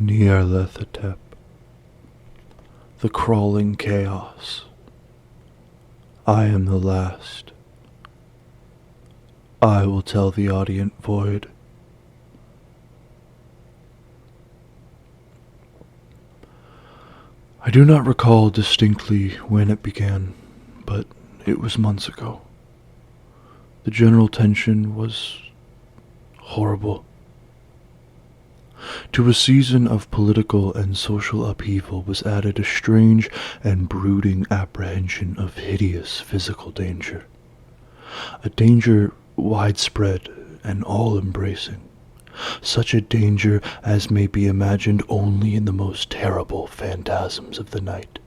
Nyarlathotep, the crawling chaos. I am the last. I will tell the audient void. I do not recall distinctly when it began, but it was months ago. The general tension was horrible. To a season of political and social upheaval was added a strange and brooding apprehension of hideous physical danger. A danger widespread and all-embracing. Such a danger as may be imagined only in the most terrible phantasms of the night.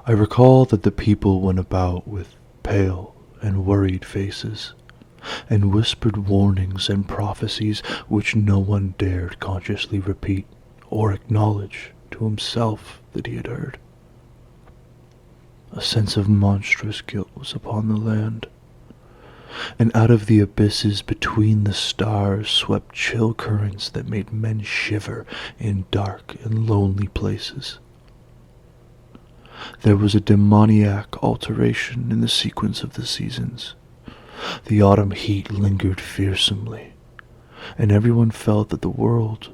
I recall that the people went about with pale and worried faces, and whispered warnings and prophecies which no one dared consciously repeat or acknowledge to himself that he had heard. A sense of monstrous guilt was upon the land, and out of the abysses between the stars swept chill currents that made men shiver in dark and lonely places. There was a demoniac alteration in the sequence of the seasons. The autumn heat lingered fearsomely, and everyone felt that the world,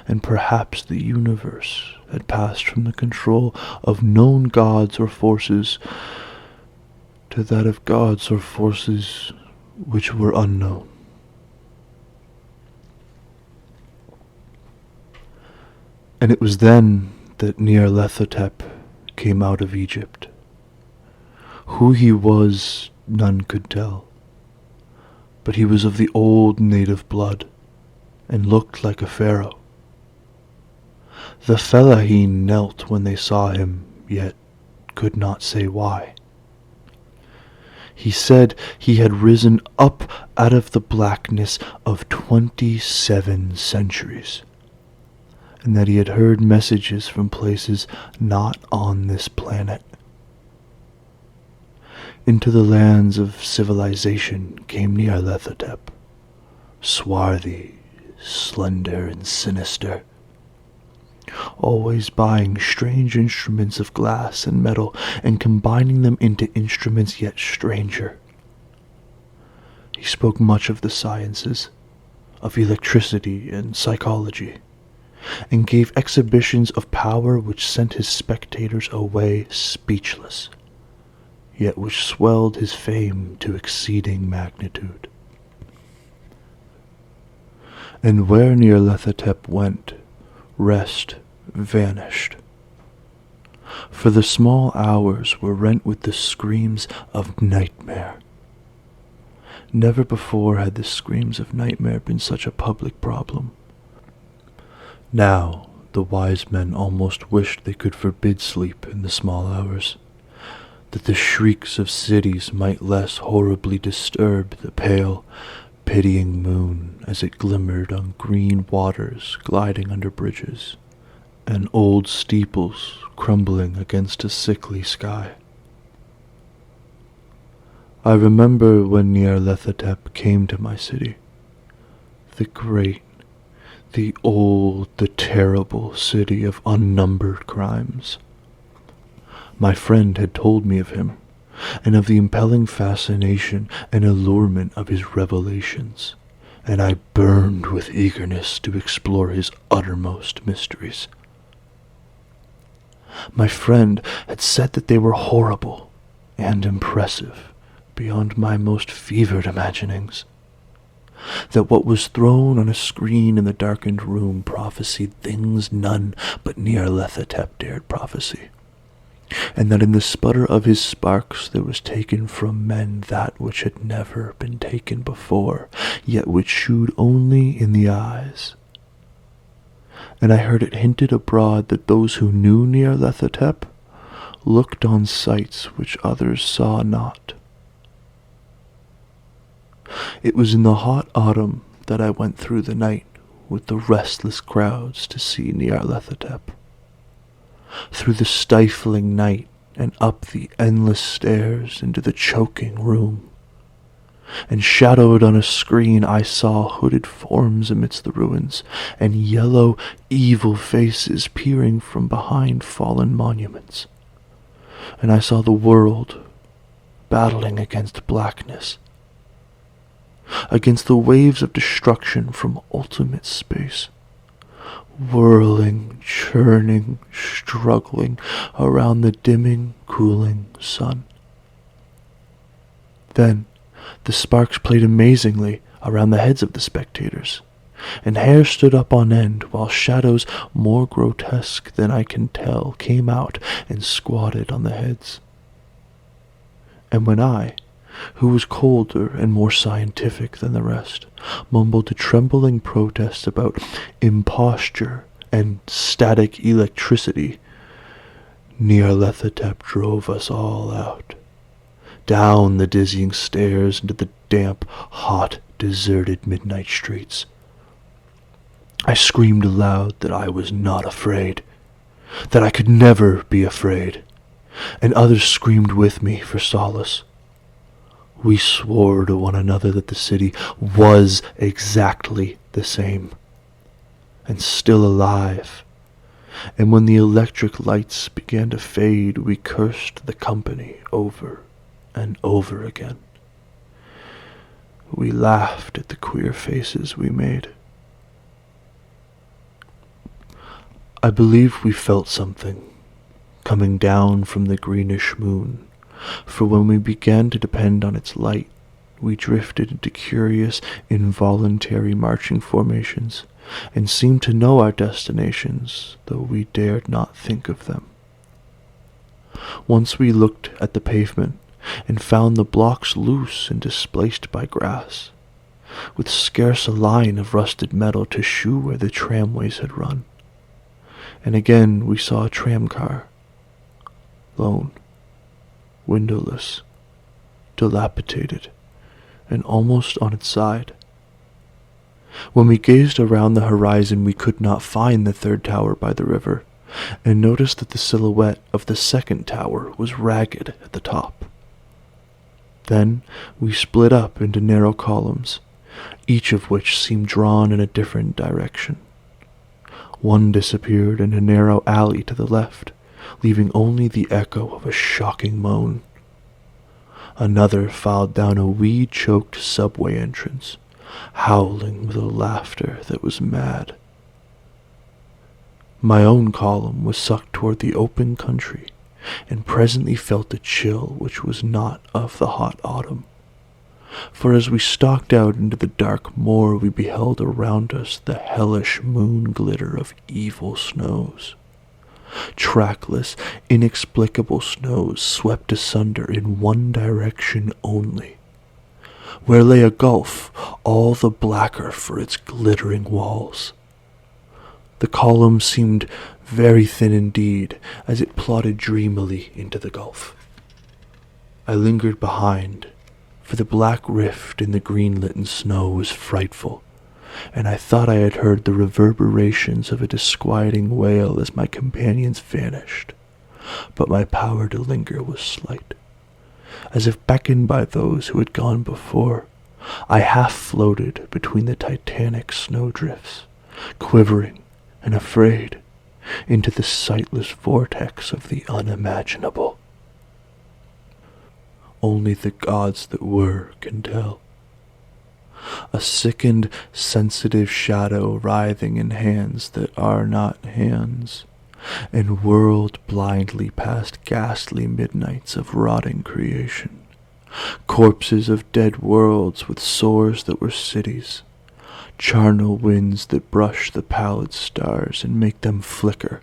and perhaps the universe, had passed from the control of known gods or forces to that of gods or forces which were unknown. And it was then that Nyarlathotep came out of Egypt. Who he was, none could tell. But he was of the old native blood, and looked like a pharaoh. The fellaheen knelt when they saw him, yet could not say why. He said he had risen up out of the blackness of 27 centuries, and that he had heard messages from places not on this planet. Into the lands of civilization came Nyarlathotep, swarthy, slender, and sinister, always buying strange instruments of glass and metal and combining them into instruments yet stranger. He spoke much of the sciences, of electricity and psychology, and gave exhibitions of power which sent his spectators away speechless, yet which swelled his fame to exceeding magnitude. And where Nyarlathotep went, rest vanished. For the small hours were rent with the screams of nightmare. Never before had the screams of nightmare been such a public problem. Now the wise men almost wished they could forbid sleep in the small hours, that the shrieks of cities might less horribly disturb the pale, pitying moon as it glimmered on green waters gliding under bridges, and old steeples crumbling against a sickly sky. I remember when Nyarlathotep came to my city, the great, the old, the terrible city of unnumbered crimes. My friend had told me of him, and of the impelling fascination and allurement of his revelations, and I burned with eagerness to explore his uttermost mysteries. My friend had said that they were horrible and impressive beyond my most fevered imaginings, that what was thrown on a screen in the darkened room prophesied things none but Nyarlathotep dared prophesy, and that in the sputter of his sparks there was taken from men that which had never been taken before, yet which shewed only in the eyes. And I heard it hinted abroad that those who knew Nyarlathotep looked on sights which others saw not. It was in the hot autumn that I went through the night with the restless crowds to see Nyarlathotep. Through the stifling night and up the endless stairs into the choking room. and shadowed on a screen I saw hooded forms amidst the ruins, and yellow, evil faces peering from behind fallen monuments. And I saw the world battling against blackness, against the waves of destruction from ultimate space, whirling, churning, struggling around the dimming, cooling sun. Then the sparks played amazingly around the heads of the spectators, and hair stood up on end, while shadows more grotesque than I can tell came out and squatted on the heads. And when I, who was colder and more scientific than the rest, mumbled a trembling protest about imposture and static electricity, Nyarlathotep drove us all out, down the dizzying stairs into the damp, hot, deserted midnight streets. I screamed aloud that I was not afraid, that I could never be afraid, and others screamed with me for solace. We swore to one another that the city was exactly the same, and still alive, and when the electric lights began to fade, we cursed the company over and over again. We laughed at the queer faces we made. I believe we felt something coming down from the greenish moon, for when we began to depend on its light, we drifted into curious, involuntary marching formations, and seemed to know our destinations, though we dared not think of them. Once we looked at the pavement, and found the blocks loose and displaced by grass, with scarce a line of rusted metal to shew where the tramways had run. And again we saw a tramcar, lone, windowless, dilapidated, and almost on its side. When we gazed around the horizon, we could not find the third tower by the river, and noticed that the silhouette of the second tower was ragged at the top. Then we split up into narrow columns, each of which seemed drawn in a different direction. One disappeared in a narrow alley to the left, leaving only the echo of a shocking moan. Another filed down a weed-choked subway entrance, howling with a laughter that was mad. My own column was sucked toward the open country, and presently felt a chill which was not of the hot autumn. For as we stalked out into the dark moor, we beheld around us the hellish moon glitter of evil snows. Trackless, inexplicable snows swept asunder in one direction only, where lay a gulf all the blacker for its glittering walls. The column seemed very thin indeed as it plodded dreamily into the gulf. I lingered behind, for the black rift in the green-litten snow was frightful, and I thought I had heard the reverberations of a disquieting wail as my companions vanished, but my power to linger was slight. As if beckoned by those who had gone before, I half floated between the titanic snowdrifts, quivering and afraid, into the sightless vortex of the unimaginable. Only the gods that were can tell. A sickened, sensitive shadow writhing in hands that are not hands, and whirled blindly past ghastly midnights of rotting creation, corpses of dead worlds with sores that were cities, charnel winds that brush the pallid stars and make them flicker.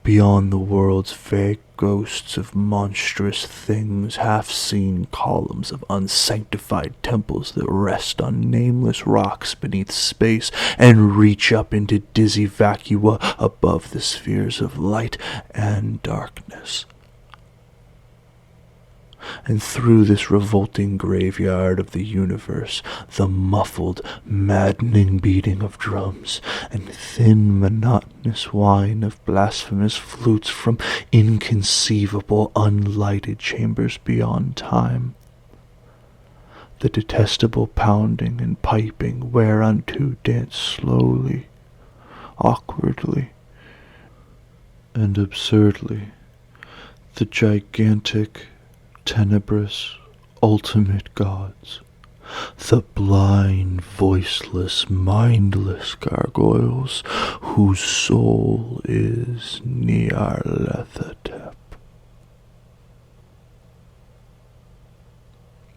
Beyond the world's vague ghosts of monstrous things, half-seen columns of unsanctified temples that rest on nameless rocks beneath space and reach up into dizzy vacua above the spheres of light and darkness. And through this revolting graveyard of the universe, the muffled, maddening beating of drums, and thin, monotonous whine of blasphemous flutes from inconceivable, unlighted chambers beyond time. the detestable pounding and piping whereunto dance slowly, awkwardly, and absurdly the gigantic, tenebrous, ultimate gods, the blind, voiceless, mindless gargoyles whose soul is Nyarlathotep.